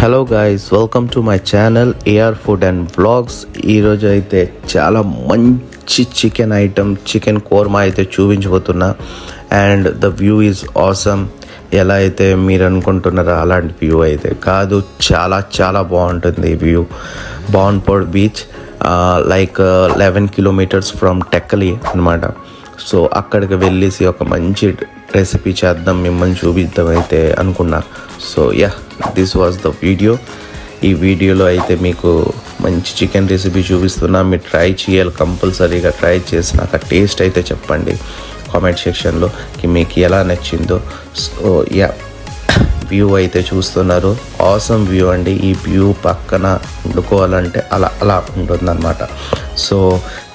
Hello guys, welcome to my channel AR food and vlogs. ఈరోజు అయితే చాలా మంచి చికెన్ ఐటమ్, చికెన్ కోర్మా అయితే చూపించబోతున్నా. And the view is awesome. ఎలా అయితే మీరు అనుకుంటున్నారో అలాంటి వ్యూ అయితే కాదు, చాలా చాలా బాగుంటుంది ఈ వ్యూ. బాన్పోర్డ్ beach, like 11 kilometres from Tekkali అనమాట. సో అక్కడికి వెళ్ళేసి ఒక మంచి రెసిపీ చేద్దాం, మిమ్మల్ని చూపిద్దాం అయితే అనుకున్నా. So this was the video. ఈ వీడియోలో అయితే మీకు మంచి చికెన్ రెసిపీ చూపిస్తున్నా. మీరు ట్రై చేయాలి, కంపల్సరీగా ట్రై చేసి నాకు టేస్ట్ అయితే చెప్పండి కామెంట్ సెక్షన్లో మీకు ఎలా నచ్చిందో. సో వ్యూ అయితే చూస్తున్నారు, ఆసమ్ వ్యూ అండి. ఈ వ్యూ పక్కన వండుకోవాలంటే అలా ఉంటుందన్నమాట. సో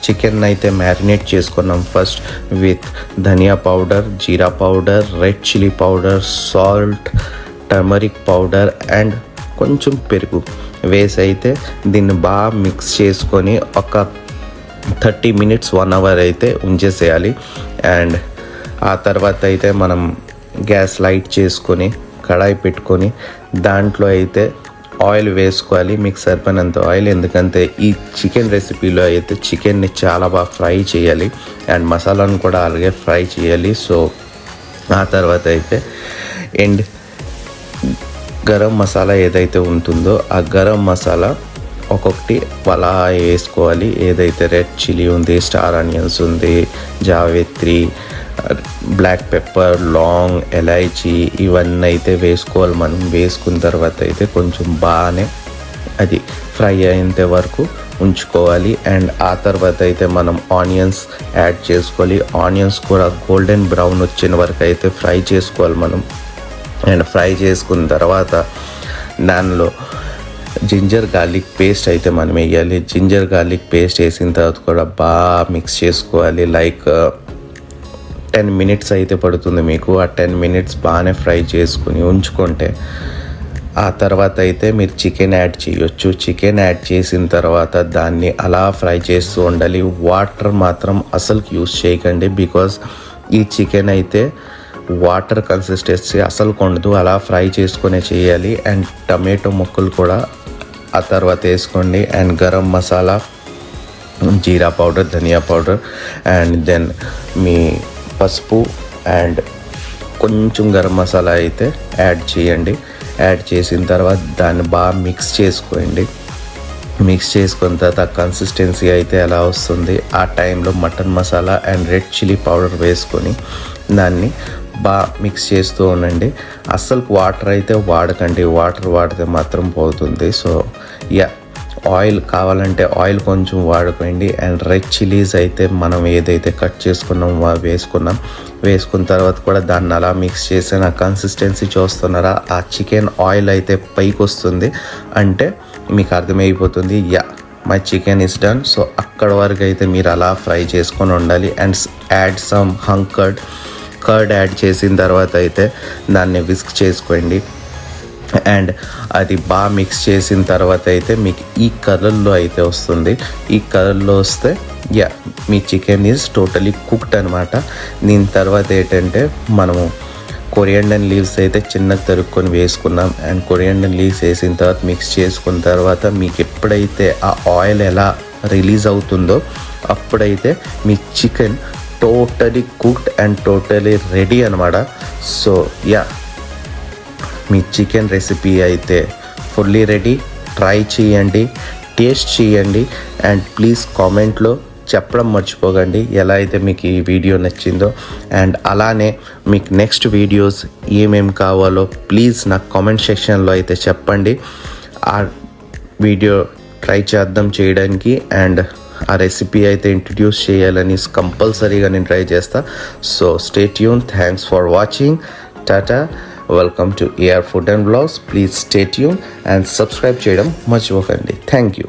చికెన్ అయితే మ్యారినేట్ చేసుకున్నాం first with dhania powder, jeera powder, red chilli powder, salt, turmeric powder and కొంచెం పెరుగు వేసి అయితే దీన్ని బాగా మిక్స్ చేసుకొని ఒక 30 minutes 1 hour అయితే ఉంచేసేయాలి. అండ్ ఆ తర్వాత అయితే మనం గ్యాస్ లైట్ చేసుకొని కడాయి పెట్టుకొని దాంట్లో అయితే ఆయిల్ వేసుకోవాలి, మీకు సరిపోయినంత ఆయిల్. ఎందుకంటే ఈ చికెన్ రెసిపీలో అయితే చికెన్ని చాలా బాగా ఫ్రై చేయాలి అండ్ మసాలాను కూడా అలాగే ఫ్రై చేయాలి. సో ఆ తర్వాత అయితే గరం మసాలా ఏదైతే ఉంటుందో ఆ గరం మసాలా ఒక్కొక్కటి అలా వేసుకోవాలి. ఏదైతే రెడ్ చిల్లీ ఉంది, స్టార్ ఆనియన్స్ ఉంది, జావేత్రి, బ్లాక్ పెప్పర్, లాంగ్, ఎలైచి ఇవన్నీ అయితే వేసుకోవాలి. మనం వేసుకున్న తర్వాత అయితే కొంచెం బాగానే అది ఫ్రై అయ్యేంత వరకు ఉంచుకోవాలి. అండ్ ఆ తర్వాత అయితే మనం ఆనియన్స్ యాడ్ చేసుకోవాలి. ఆనియన్స్ కూడా గోల్డెన్ బ్రౌన్ వచ్చిన వరకు అయితే ఫ్రై చేసుకోవాలి మనం. అండ్ ఫ్రై చేసుకున్న తర్వాత దానిలో జింజర్ గార్లిక్ పేస్ట్ అయితే మనం వేయాలి. జింజర్ గార్లిక్ పేస్ట్ వేసిన తర్వాత కూడా బాగా మిక్స్ చేసుకోవాలి. లైక్ 10 minutes అయితే పడుతుంది మీకు. ఆ 10 minutes బాగానే ఫ్రై చేసుకుని ఉంచుకుంటే ఆ తర్వాత అయితే మీరు చికెన్ యాడ్ చేయొచ్చు. చికెన్ యాడ్ చేసిన తర్వాత దాన్ని అలా ఫ్రై చేస్తూ ఉండాలి. వాటర్ మాత్రం అసలు యూస్ చేయకండి, బికాజ్ ఈ చికెన్ అయితే వాటర్ కన్సిస్టెన్సీ అసలు కొండదు. అలా ఫ్రై చేసుకునే చేయాలి. అండ్ టమాటో ముక్కలు కూడా ఆ తర్వాత వేసుకోండి. And garam masala, jeera powder, dhania powder and then మీ పసుపు అండ్ కొంచెం గరం మసాలా అయితే యాడ్ చేయండి. యాడ్ చేసిన తర్వాత దాన్ని బాగా మిక్స్ చేసుకోండి. మిక్స్ చేసుకున్న తర్వాత కన్సిస్టెన్సీ అయితే ఎలా వస్తుంది, ఆ టైంలో mutton masala and red chilli powder వేసుకొని దాన్ని బాగా మిక్స్ చేస్తూ ఉండండి. అస్సలు వాటర్ అయితే వాడకండి, వాటర్ వాడితే మాత్రం పోతుంది. సో ఆయిల్ కావాలంటే ఆయిల్ కొంచెం వాడుకోండి. అండ్ రెడ్ చిల్లీస్ అయితే మనం ఏదైతే కట్ చేసుకున్నామో వేసుకున్న తర్వాత కూడా దాన్ని అలా మిక్స్ చేసి నా కన్సిస్టెన్సీ చూస్తున్నారా, ఆ చికెన్ ఆయిల్ అయితే పైకి వస్తుంది అంటే మీకు అర్థమైపోతుంది my chicken is done. So అక్కడ వరకు అయితే మీరు అలా ఫ్రై చేసుకొని ఉండాలి. And add some curd add చేసిన తర్వాత అయితే దాన్ని విస్క్ చేసుకోండి. అండ్ అది బాగా మిక్స్ చేసిన తర్వాత అయితే మీకు ఈ కలర్లో అయితే వస్తుంది. ఈ కలర్లో వస్తే మీ చికెన్ ఈజ్ టోటలీ కుక్డ్ అనమాట. దీని తర్వాత ఏంటంటే మనము కొరియాండర్ లీవ్స్ అయితే చిన్నగా తరుక్కొని వేసుకున్నాం. అండ్ కొరియాండర్ లీవ్స్ వేసిన తర్వాత మిక్స్ చేసుకున్న తర్వాత మీకు ఎప్పుడైతే ఆ ఆయిల్ ఎలా రిలీజ్ అవుతుందో అప్పుడైతే మీ chicken totally cooked and totally ready అనమాట. సో మీ చికెన్ రెసిపీ అయితే ఫుల్లీ రెడీ. ట్రై చేయండి, టేస్ట్ చేయండి అండ్ ప్లీజ్ కామెంట్లో చెప్పడం మర్చిపోకండి ఎలా అయితే మీకు ఈ వీడియో నచ్చిందో. అండ్ అలానే మీకు నెక్స్ట్ వీడియోస్ ఏమేమి కావాలో ప్లీజ్ నాకు కామెంట్ సెక్షన్లో అయితే చెప్పండి. ఆ వీడియో ట్రై చేద్దాం చేయడానికి అండ్ ఆ రెసిపీ అయితే ఇంట్రడ్యూస్ చేయాలని కంపల్సరీగా నేను ట్రై చేస్తా. So stay tune. Thanks for watching. టాటా. Welcome to AR food and vlogs. Please stay tune and subscribe చేయడం మర్చిపోకండి. Thank you.